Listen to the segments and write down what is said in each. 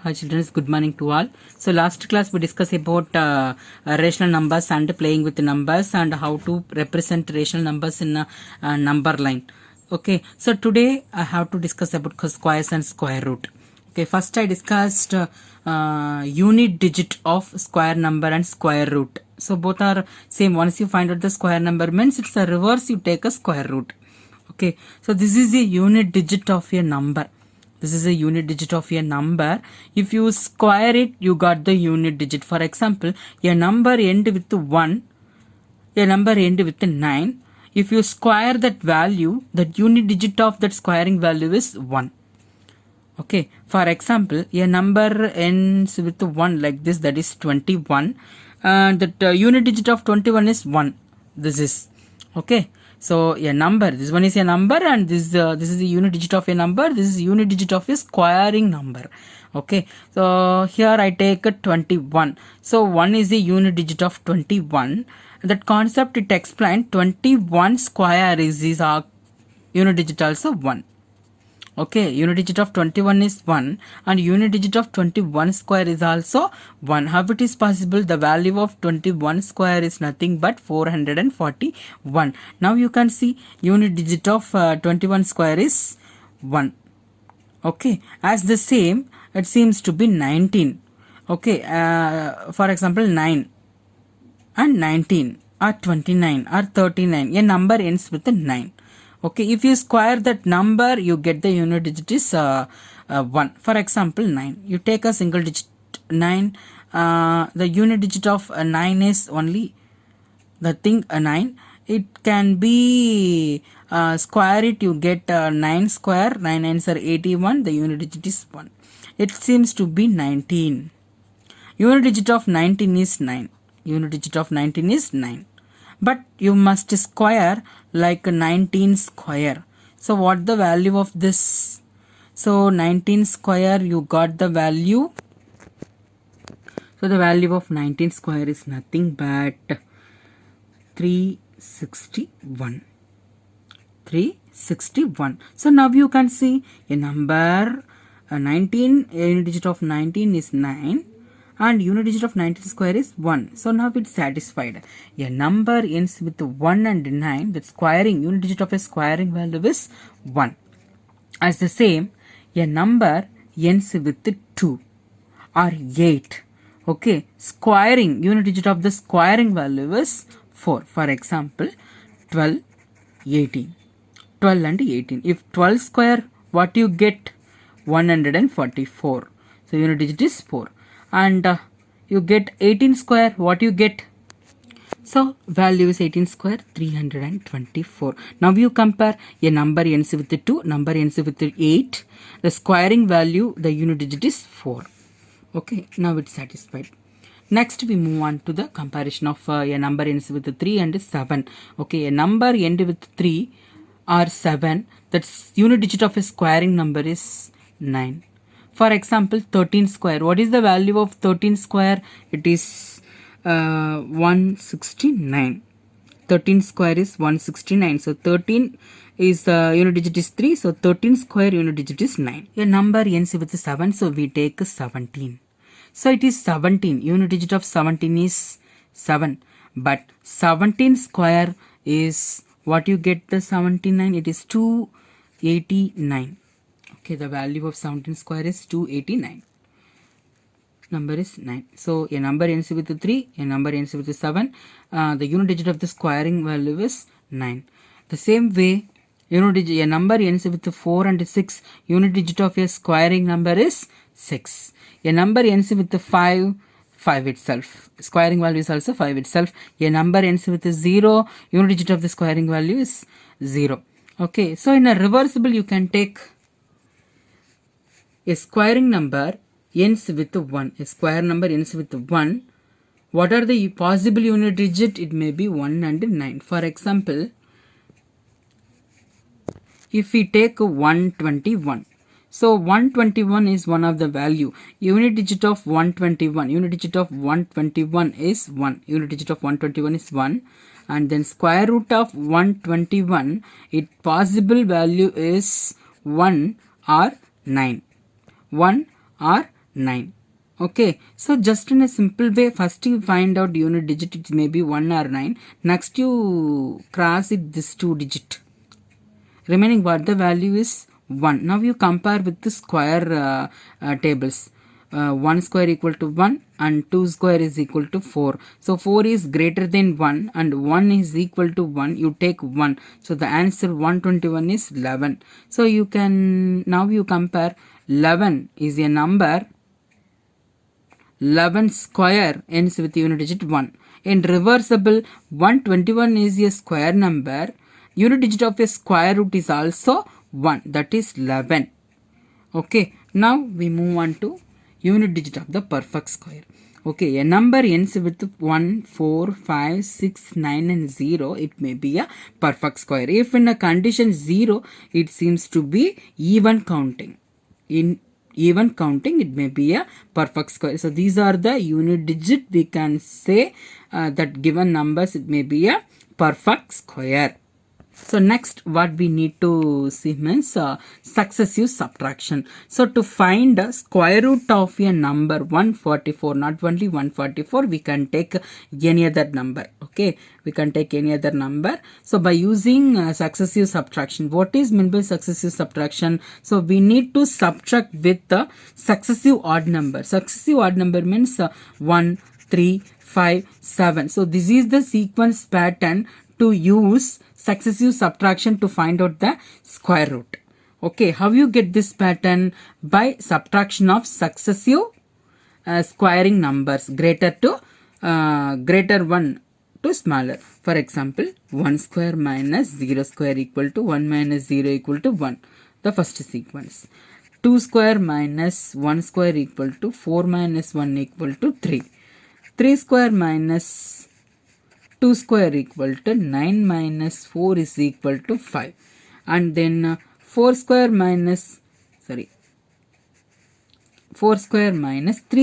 Hi children, good morning to all. So last class we discussed about rational numbers and playing with numbers and how to represent rational numbers in a number line. Okay, so today I have to discuss about squares and square root. Okay, first I discussed unit digit of square number and square root. So both are same. Once you find out the square number means it's a reverse, you take a square root. Okay, so this is a unit digit of a number. This is a unit digit of a number. If you square it, you got the unit digit. For example, a number end with 1, a number end with 9. If you square that value, that unit digit of that squaring value is 1. Okay, for example, a number ends with 1 like this, that is 21. That unit digit of 21 is 1. This is okay. So a number, this one is a number, and this is the unit digit of a number. This is unit digit of a squaring number. Okay, so here I take a 21. So 1 is the unit digit of 21. That concept it explained. 21 square is unit digit also 1. Okay, unit digit of 21 is 1 and unit digit of 21 square is also 1. How it is possible? The value of 21 square is nothing but 441. Now you can see unit digit of 21 square is 1. Okay, as the same it seems to be 19. Okay, for example 9 and 19 or 29 or 39. A number ends with a 9. Okay, if you square that number, you get the unit digit is 1. For example, 9. You take a single digit 9. The unit digit of 9 is only the thing 9. It can be square it, you get 9 square. 9 nines are 81. The unit digit is 1. It seems to be 19. Unit digit of 19 is 9. Unit digit of 19 is 9. But you must square like 19 square. So what the value of this? So 19 square you got the value. So the value of 19 square is nothing but 361. 361. So now you can see a number 19, a unit digit of 19 is 9. And unit digit of 19 square is 1. So now it's satisfied. A number ends with 1 and 9. That squaring, unit digit of a squaring value is 1. As the same, a number ends with 2 or 8. Okay, squaring, unit digit of the squaring value is 4. For example, 12, 18. 12 and 18. If 12 square, what you get? 144. So unit digit is 4. And you get 18 square, what you get? So value is 18 square, 324. Now you compare, a number ends with 2, number ends with 8. The squaring value, the unit digit is 4. Okay, now it's satisfied. Next we move on to the comparison of a number ends with 3 and 7. Okay, a number ends with 3 or 7, that's unit digit of a squaring number is 9. For example, 13 square. What is the value of 13 square? It is 169. 13 square is 169. So 13 is unit digit is 3. So 13 square unit digit is 9. A number ends with 7. So we take 17. So it is 17. Unit digit of 17 is 7. But 17 square is what you get the 79. It is 289. Okay, the value of 17 square is 289. Number is 9. So a number ends with 3, a number ends with 7. The unit digit of the squaring value is 9. The same way, unit digit, a number ends with 4 and 6. Unit digit of a squaring number is 6. A number ends with 5 itself. Squaring value is also 5 itself. A number ends with 0. Unit digit of the squaring value is 0. Okay, so in a reversible you can take a squaring number ends with 1. A square number ends with 1. What are the possible unit digit? It may be 1 and 9. For example, if we take 121. So 121 is one of the value. Unit digit of 121. Unit digit of 121 is 1. Unit digit of 121 is 1. And then square root of 121. Its possible value is 1 or 9. 1 or 9. Okay, so just in a simple way, first you find out unit digit, it may be 1 or 9. Next you cross it this 2 digit. Remaining what the value is 1. Now you compare with the square tables. 1 square equal to 1 and 2 square is equal to 4. So 4 is greater than 1 and 1 is equal to 1. You take 1. So the answer 121 is 11. So you can, now you compare 11 is a number. 11 square ends with unit digit 1. In reversible, 121 is a square number. Unit digit of a square root is also 1. That is 11. Okay. Now we move on to unit digit of the perfect square. Okay. A number ends with 1, 4, 5, 6, 9 and 0. It may be a perfect square. If in a condition 0, it seems to be even counting. In even counting, it may be a perfect square. So these are the unit digit. We can say that given numbers, it may be a perfect square. So next what we need to see means successive subtraction. So to find the square root of a number 144, not only 144, we can take any other number. Okay, we can take any other number. So by using successive subtraction, what is meant by successive subtraction? So we need to subtract with the successive odd number. Successive odd number means 1, 3, 5, 7. So this is the sequence pattern to use successive subtraction to find out the square root. Okay, how you get this pattern? By subtraction of successive squaring numbers, greater one to smaller. For example, 1 square minus 0 square equal to 1 minus 0 equal to 1. The first sequence. 2 square minus 1 square equal to 4 minus 1 equal to 3. 3 square minus 2 square equal to 9 minus 4 is equal to 5. And then 4 square minus 3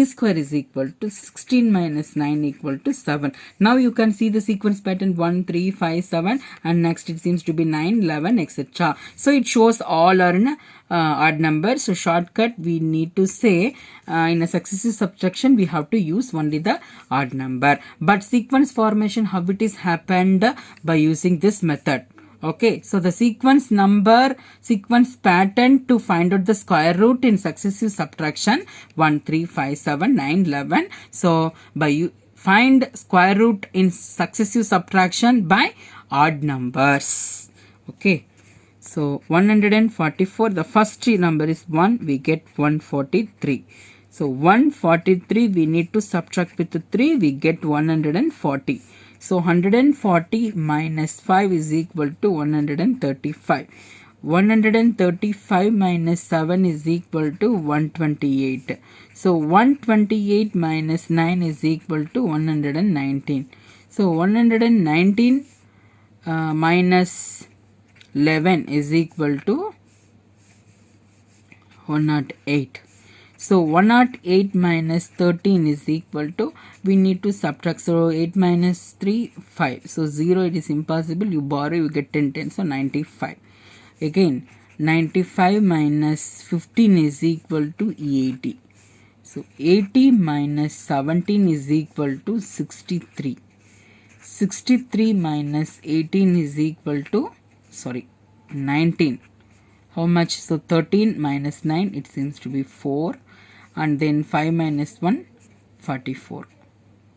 square is equal to 16 minus 9 equal to 7. Now you can see the sequence pattern 1, 3, 5, 7 and next it seems to be 9, 11 etc. So it shows all are in odd numbers. So shortcut we need to say in a successive subtraction we have to use only the odd number. But sequence formation, how it is happened? By using this method. Okay, so the sequence pattern to find out the square root in successive subtraction 1, 3, 5, 7, 9, 11. So by you find square root in successive subtraction by odd numbers. Okay, so 144, the first number is 1, we get 143. So 143 we need to subtract with 3, we get 140. So 140 minus 5 is equal to 135. 135 minus 7 is equal to 128. So 128 minus 9 is equal to 119. So 119 minus 11 is equal to 108. So 108 minus 13 is equal to, we need to subtract. So 8 minus 3, 5. So 0, it is impossible. You borrow, you get 10. So 95. Again 95 minus 15 is equal to 80. So 80 minus 17 is equal to 63. 63 minus 18 is equal to 19. How much? So 13 minus 9, it seems to be 4. And then 5 minus 1, 44.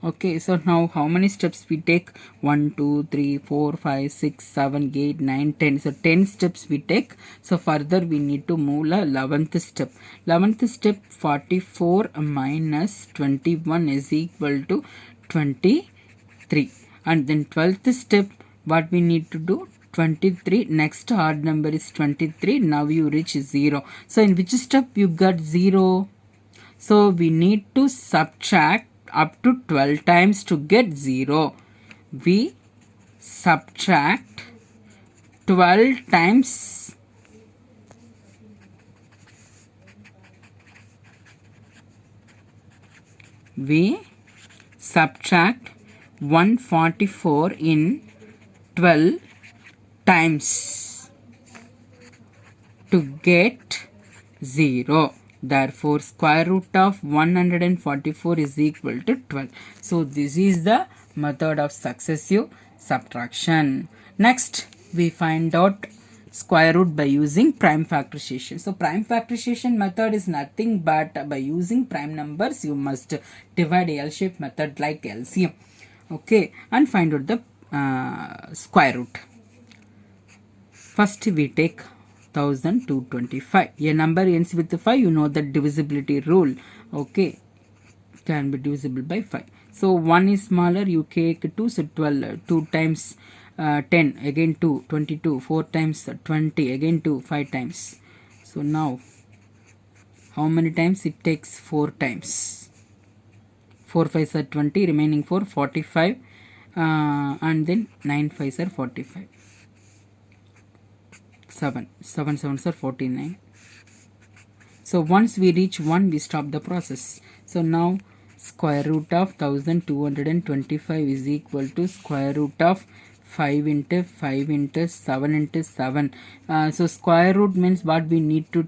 Okay, so now how many steps we take? 1, 2, 3, 4, 5, 6, 7, 8, 9, 10. So 10 steps we take. So further we need to move the 11th step. 11th step, 44 minus 21 is equal to 23. And then 12th step, what we need to do? 23. Next odd number is 23. Now you reach 0. So in which step you got 0? So we need to subtract up to 12 times to get 0. We subtract 12 times we subtract 144 in 12 times to get 0. Therefore, square root of 144 is equal to 12. So, this is the method of successive subtraction. Next, we find out square root by using prime factorization. So, prime factorization method is nothing but by using prime numbers, you must divide L-shaped method like LCM. Okay, and find out the square root. First, we take 1225. A number ends with 5, you know the divisibility rule. Okay, can be divisible by 5. So 1 is smaller, you take 2, so 12, 2 times 10, again 2, 22, 4 times 20, again 2, 5 times. So now, how many times? It takes 4 times. 4 5s are 20, remaining 4, 45, and then 9 5s are 45. 7 7s are 49. So once we reach 1, we stop the process. So now square root of 1225 is equal to square root of 5 into 5 into 7 into 7. So square root means what we need to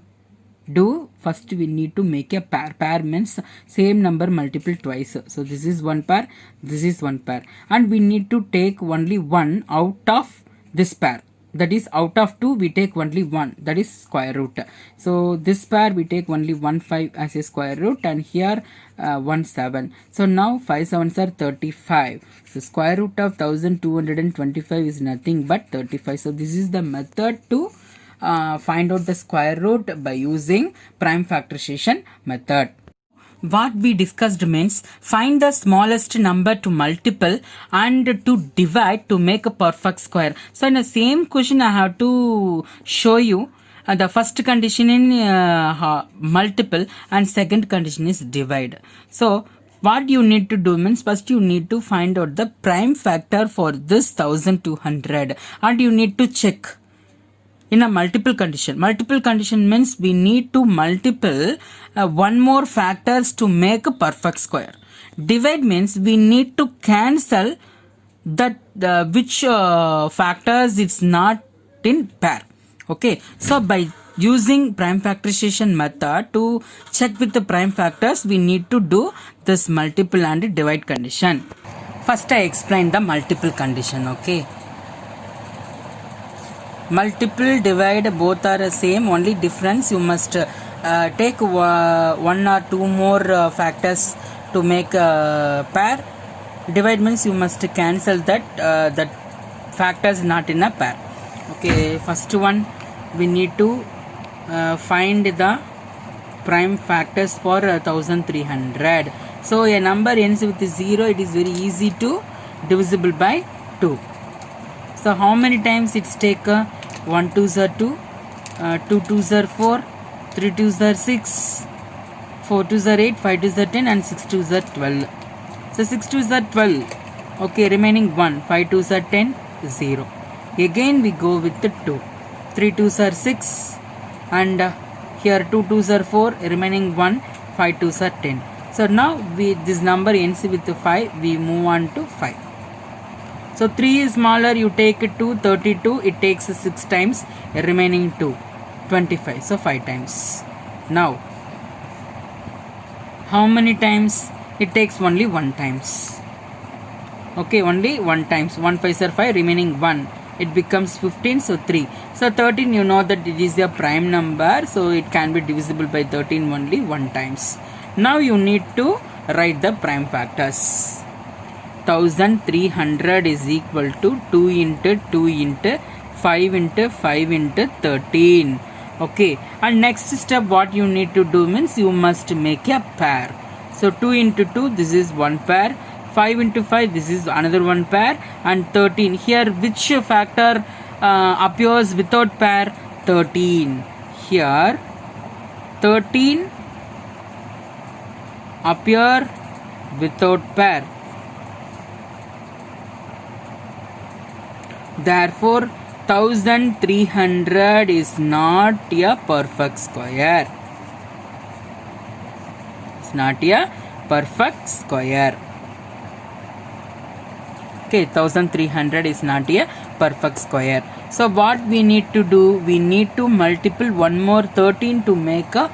do? First we need to make a pair. Pair means same number multiple twice. So this is one pair, this is one pair, and we need to take only one out of this pair. That is, out of 2 we take only 1, that is square root. So this pair we take only 1 5 as a square root, and here 1 7. So now 5 7s are 35. So square root of 1225 is nothing but 35. So this is the method to find out the square root by using prime factorization method. What we discussed means find the smallest number to multiple and to divide to make a perfect square. So in the same question I have to show you the first condition in multiple and second condition is divide. So what you need to do means first you need to find out the prime factor for this 1200 and you need to check in a multiple condition. Multiple condition means we need to multiple one more factors to make a perfect square. Divide means we need to cancel that which factors it's not in pair. Okay, so by using prime factorization method to check with the prime factors, we need to do this multiple and divide condition. First I explain the multiple condition. Okay, multiple, divide, both are the same, only difference you must take one or two more factors to make a pair. Divide means you must cancel that factors not in a pair. Okay, first one we need to find the prime factors for 1300. So a number ends with 0, it is very easy to divisible by 2. So how many times it's take? 1 2s are 2, 2 2s are 4, 3 2s are 6, 4 2s are 8, 5 2s are 10, and 6 2s are 12. So 6 2s are 12. Okay, remaining 1, 5 2s are 10, 0. Again we go with the 2, 3 2s are 6, and here 2 2s are 4, remaining 1, 5 2s are 10. So now this number ends with 5, we move on to 5. So 3 is smaller, you take 2, 32, it takes 6 times, remaining 2, 25, so 5 times. Now, how many times? It takes only 1 times. Okay, only 1 times, 1 5s are 5, remaining 1, it becomes 15, so 3. So 13, you know that it is a prime number, so it can be divisible by 13 only 1 times. Now you need to write the prime factors. 1300 is equal to 2 into 2 into 5 into 5 into 13. Okay, and next step what you need to do means you must make a pair. So 2 into 2, this is one pair, 5 into 5, this is another one pair, and 13. Here which factor appears without pair? 13. Here 13 appear without pair. Therefore, 1300 is not a perfect square. It's not a perfect square. Okay, 1300 is not a perfect square. So what we need to do? We need to multiple one more 13 to make a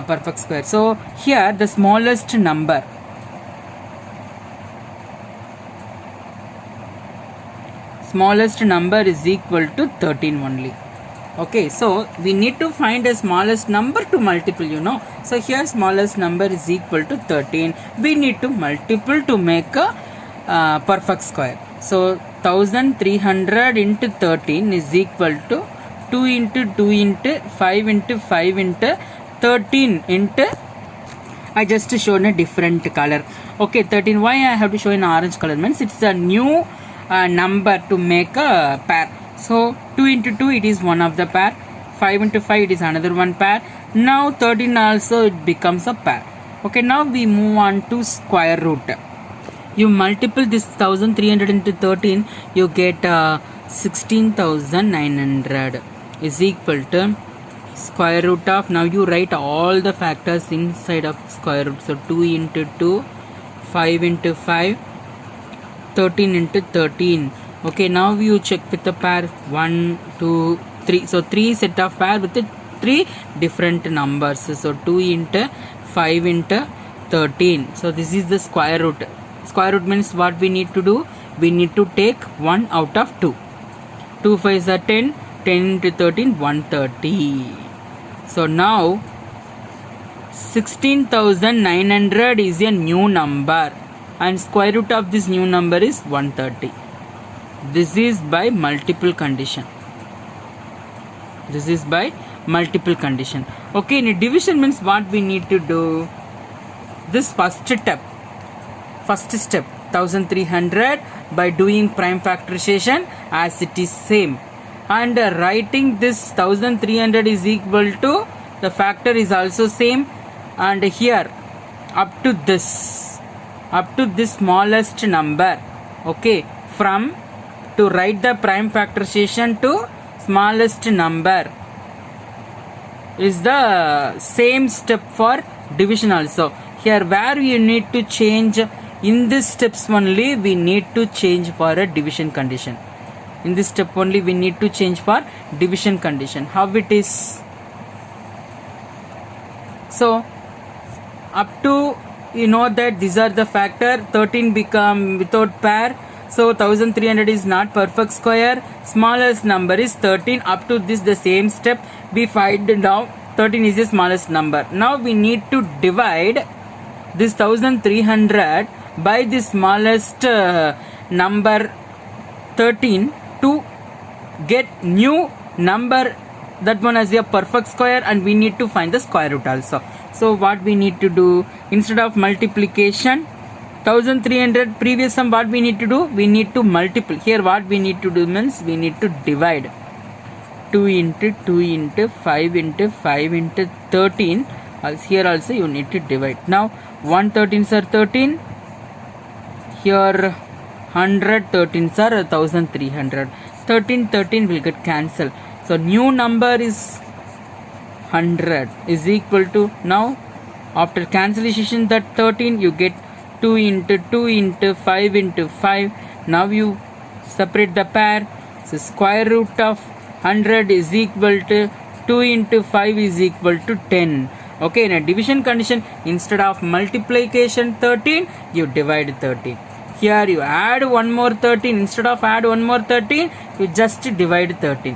perfect square. So here the smallest number is equal to 13 only. Okay, so we need to find the smallest number to multiple, So here smallest number is equal to 13. We need to multiple to make a perfect square. So 1300 into 13 is equal to 2 into 2 into 5 into 5 into 13 into, I just shown a different color. Okay, 13. Why I have to show in orange color means it's a new number to make a pair. So 2 into 2 it is one of the pair. 5 into 5 it is another one pair. Now 13 also it becomes a pair. Okay, now we move on to square root. You multiple this 1300 into 13, you get 16,900 is equal to square root of, now you write all the factors inside of square root. So 2 into 2, 5 into 5, 13 into 13. Okay, now you check with the pair 1, 2, 3. So 3 set of pair with the 3 different numbers. So 2 into 5 into 13. So this is the square root. Square root means what we need to do? We need to take 1 out of 2. 2 5s are 10. 10 into 13, 130. So now 16,900 is a new number and square root of this new number is 130. This is by multiple condition. Okay, in division means what we need to do? This first step 1300 by doing prime factorization as it is same, and writing this 1300 is equal to the factor is also same, and here up to this smallest number. Okay, from to write the prime factorization to smallest number is the same step for division also. Here where you need to change, in this steps only we need to change for a division condition. In this step only we need to change for division condition. How it is? So up to, you know that these are the factor, 13 become without pair. So 1300 is not perfect square. Smallest number is 13. Up to this the same step we find now 13 is the smallest number. Now we need to divide this 1300 by the smallest number 13 to get new number, that one as a perfect square, and we need to find the square root also. So what we need to do, instead of multiplication 1300 previous sum, what we need to do? We need to multiply. Here what we need to do means we need to divide 2 into 2 into 5 into 5 into 13. Here also you need to divide. Now 113s are 13. Here 100 13s are 1300. 13 will get cancelled. So new number is 100 is equal to, now after cancellation that 13 you get 2 into 2 into 5 into 5. Now you separate the pair. So square root of 100 is equal to 2 into 5 is equal to 10. Okay, in a division condition, instead of multiplication 13, you divide 13. Here you add one more 13. Instead of add one more 13, you just divide 13.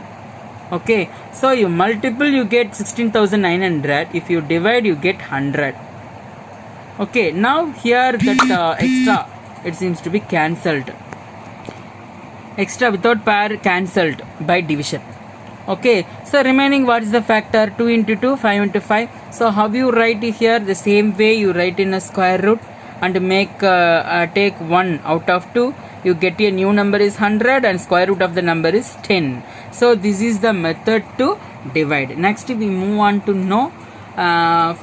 Okay, so you multiple, you get 16,900. If you divide, you get 100. Okay, now here that extra, it seems to be cancelled. Extra without pair cancelled by division. Okay, so remaining what is the factor? 2 into 2, 5 into 5. So how you write here? The same way you write in a square root and make take 1 out of 2. You get a new number is 100 and square root of the number is 10. So this is the method to divide. Next we move on to know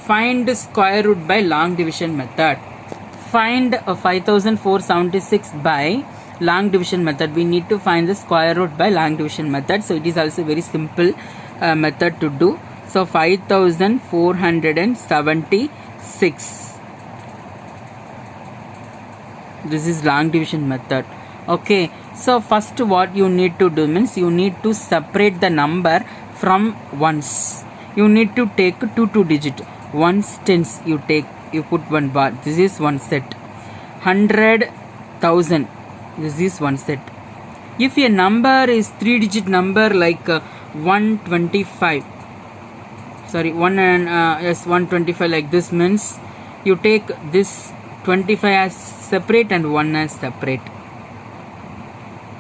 find square root by long division method. Find 5476 by long division method. We need to find the square root by long division method. So it is also very simple method to do. So 5476. This is long division method. Okay, so first what you need to do means you need to separate the number from ones. You need to take two digit. Ones tens you put one bar, this is one set. 100,000, this is one set. If a number is 3-digit number like 125, sorry, 125, like this means you take this 25 as separate and 1 as separate.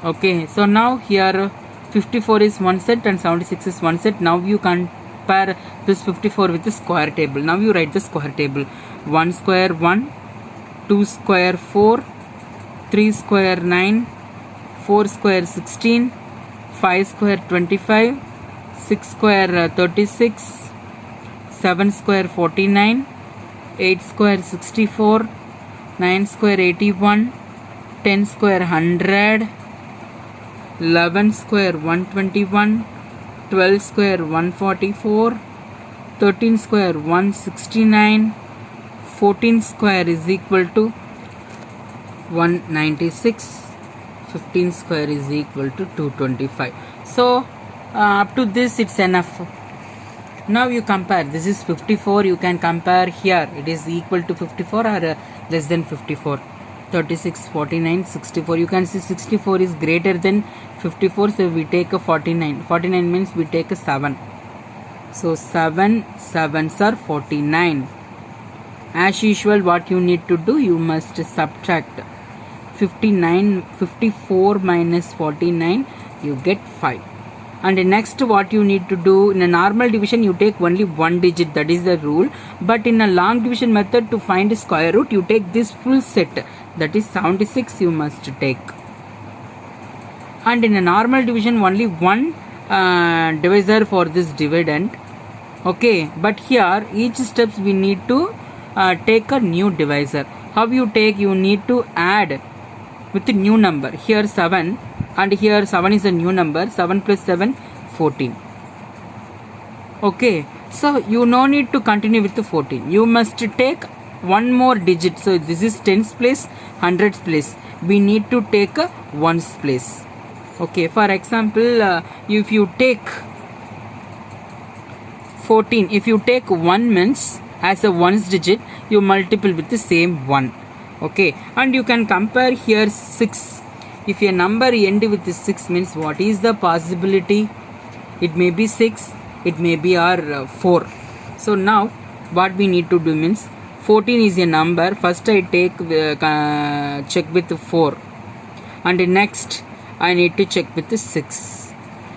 Okay, so now here 54 is one set and 76 is one set. Now you compare this 54 with the square table. Now you write the square table. 1 square 1, 2 square 4, 3 square 9, 4 square 16, 5 square 25, 6 square 36, 7 square 49, 8 square 64, 9 square 81, 10 square 100, 11 square 121, 12 square 144, 13 square 169, 14 square is equal to 196, 15 square is equal to 225. So up to this it's enough. Now you compare, this is 54, you can compare here, it is equal to 54 or less than 54. 36, 49, 64, you can see 64 is greater than 54, so we take a 49. 49 means we take a 7, so 7 sevens are 49. As usual, what you need to do, you must subtract 54 minus 49, you get 5. And next what you need to do, in a normal division you take only one digit, that is the rule. But in a long division method, to find square root, you take this full set, that is 76 you must take. And in a normal division only one divisor for this dividend. Okay, but here each steps we need to take a new divisor. How you take? You need to add with a new number. Here 7 and here 7 is a new number. 7 plus 7, 14. Okay, so you no need to continue with the 14. You must take one more digit. So this is tens place, hundreds place. We need to take a ones place. Okay, for example, if you take 14, if you take 1 means as a ones digit, you multiple with the same 1. Okay, and you can compare here 6. If a number end with 6 means what is the possibility? It may be 6, it may be our 4. So now what we need to do means 14 is a number. First I take check with 4, and next I need to check with 6.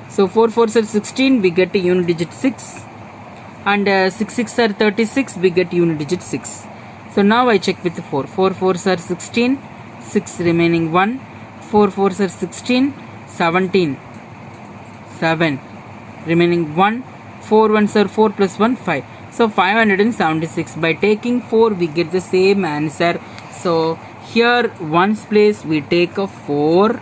So 4 4s are 16, we get a unit digit 6, and 6 6 are 36, we get unit digit 6. So now I check with 4. 4 4s are 16, 6 remaining 1, 4 4s are 16, 17, 7 remaining 1, 4 1s are 4 plus 1, 5. So 576. By taking 4 we get the same answer. So here ones place we take a 4,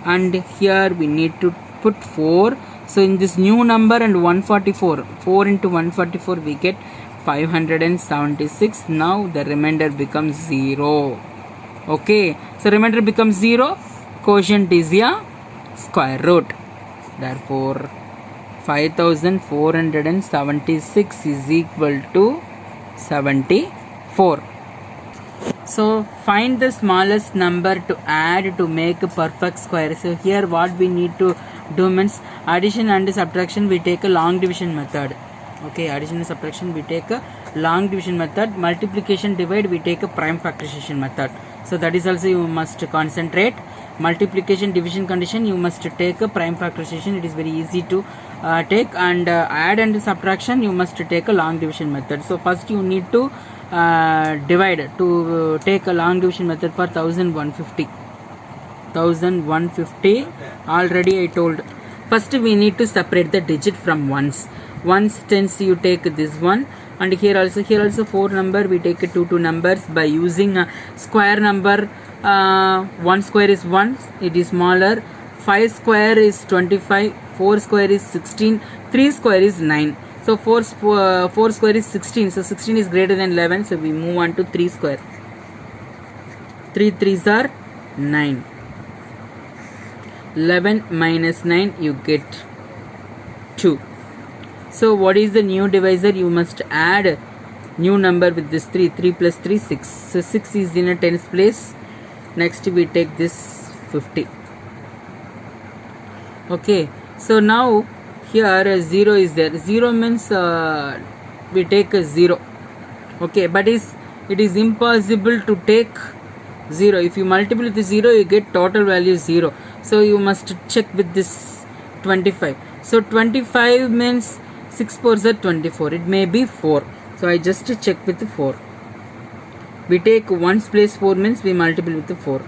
and here we need to put 4. So in this new number and 144, 4 into 144 we get 576. Now the remainder becomes 0. Okay, so remainder becomes 0. Quotient is a square root. Therefore 5476 is equal to 74. So find the smallest number to add to make a perfect square. So here what we need to do means addition and subtraction we take a long division method. Okay, addition and subtraction we take a long division method. Multiplication divide we take a prime factorization method. So that is also you must concentrate. Multiplication division condition you must take a prime factorization. It is very easy to take. And add and subtraction you must take a long division method. So first you need to divide, to take a long division method for 1150. 1150 already I told. First we need to separate the digit from ones. Ones tens you take this one, and here also 4 number we take 2 numbers by using a square number. 1 square is 1, it is smaller. 5 square is 25, 4 square is 16, 3 square is 9. So 4 square is 16, so 16 is greater than 11, so we move on to 3 square. 3 3s are 9. 11 minus 9 you get 2. So what is the new divisor? You must add new number with this 3, 3 plus 3, 6. So 6 is in a tens place. Next we take this 50. Okay, so now here 0 is there. 0 means we take a 0. Okay, but it is impossible to take 0. If you multiply with 0, you get total value 0. So you must check with this 25. So 25 means 6 4s are 24. It may be 4. So I just check with 4. We take 1's place 4 means we multiply with 4.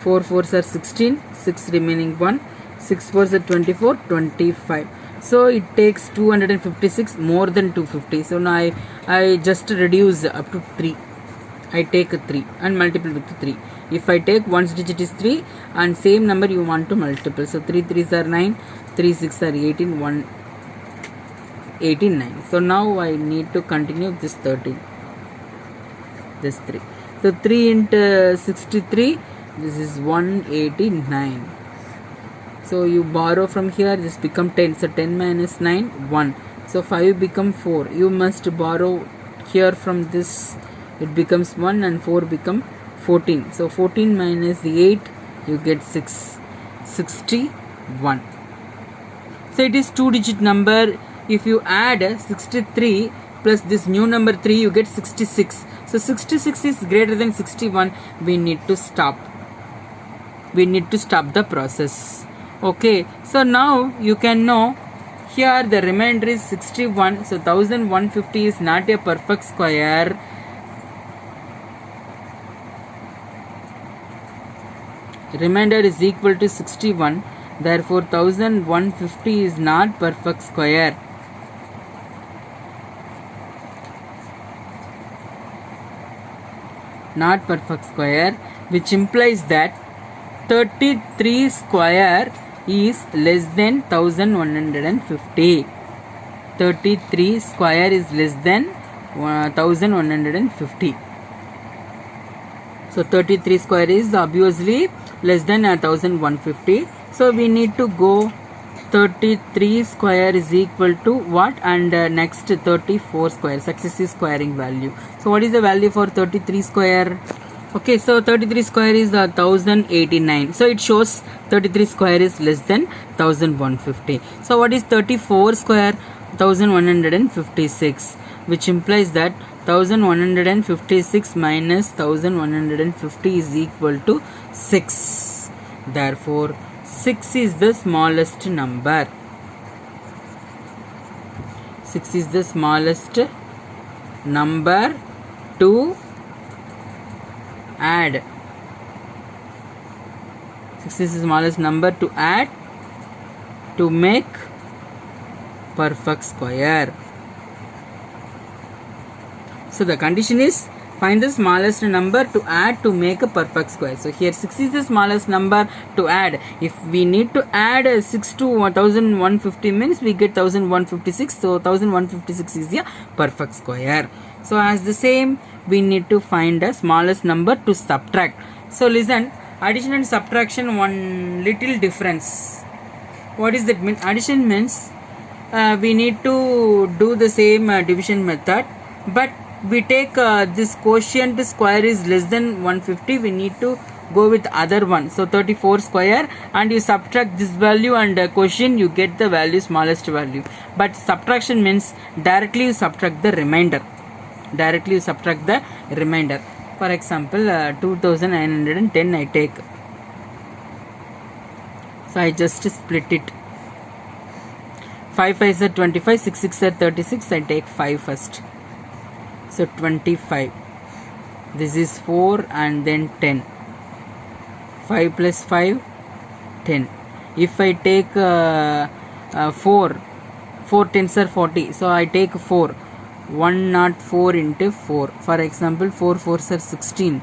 4 4s are 16. 6 remaining 1. 6 4s are 24. 25. So it takes 256 more than 250. So now I just reduce up to 3. I take 3 and multiply with 3. If I take 1's digit is 3 and same number you want to multiple. So 3 3s are 9, 3 6 are 18, 1 89. So now I need to continue this 13. This 3. So 3 into 63, this is 189. So you borrow from here, this become 10. So 10 minus 9, 1. So 5 become 4. You must borrow here from this, it becomes 1 and 4 become 14. So 14 minus 8, you get 6. 61. So it is 2-digit number. If you add 63 plus this new number 3, you get 66. So 66 is greater than 61. We need to stop. We need to stop the process. Okay, so now you can know here the remainder is 61. So 1150 is not a perfect square. Remainder is equal to 61. Therefore 1150 is not perfect square. Not perfect square, which implies that 33 square is less than 1150. 33 square is less than 1150. So 33 square is obviously less than 1150. So we need to go 33 square is equal to what, and next 34 square, successive squaring value. So what is the value for 33 square? Okay, so 33 square is 1089. So it shows 33 square is less than 1150. So what is 34 square? 1156, which implies that 1156 minus 1150 is equal to 6. Therefore 6 is the smallest number. 6 is the smallest number to add. 6 is the smallest number to add to make perfect square. So the condition is find the smallest number to add to make a perfect square. So here 6 is the smallest number to add. If we need to add 6 to 1150 means we get 1156. So 1156 is the perfect square. So as the same, we need to find the smallest number to subtract. So listen, addition and subtraction, one little difference. What is that mean? Addition means we need to do the same division method, but we take this quotient square is less than 150, we need to go with other one. So 34 square, and you subtract this value and quotient, you get the value, smallest value. But subtraction means directly you subtract the remainder. Directly you subtract the remainder. For example, 2910 I take. So I just split it. 5 5s are 25, 6 6 are 36. I take 5 first. So 25. This is 4 and then 10. 5 plus 5, 10. If I take 4 tens are 40. So I take 4. 104 into 4. For example, 4 4s are 16.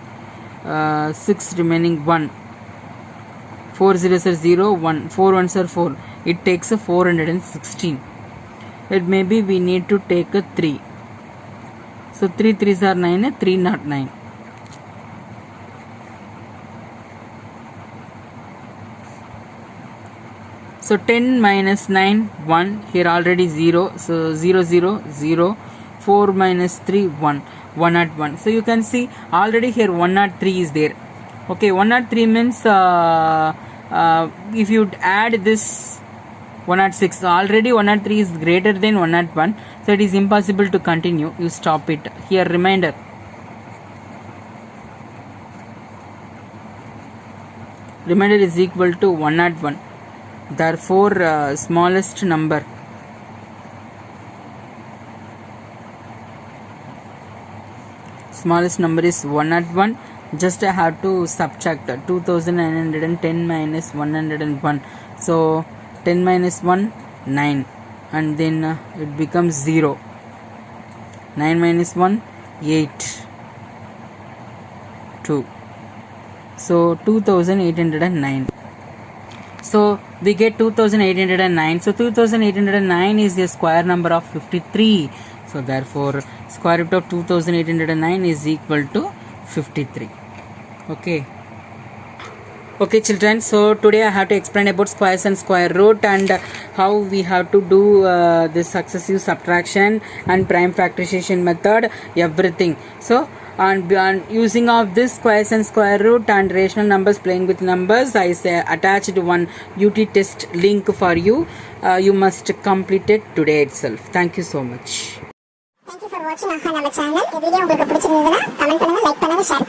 6 remaining 1. 4 zeros are 0, 1. 4 ones are 4. It takes a 416. It maybe we need to take a 3. So 3 3s are 9, 3 not 9. So 10 minus 9, 1. Here already 0. So 0 0 0. 4 minus 3 1, 101. So you can see already here 103 is there. Okay, 103 means if you add this 106, already 103 is greater than 101, so it is impossible to continue. You stop it here. Reminder, is equal to 101. Therefore smallest number is 101. Just I have to subtract 2910 minus 101. So 10 minus 1, 9, and then it becomes 0. 9 minus 1, 8, 2. So 2809. So we get 2809. So 2809 is the square number of 53. So therefore square root of 2809 is equal to 53. Okay children, so today I have to explain about squares and square root and how we have to do this successive subtraction and prime factorization method, everything. So and using of this squares and square root and rational numbers, playing with numbers, I say attached one UT test link for you. You must complete it today itself. Thank you so much. Thank you for watching our channel. This video உங்களுக்கு பிடிச்சிருந்தா comment பண்ணுங்க, like பண்ணுங்க, share பண்ணுங்க.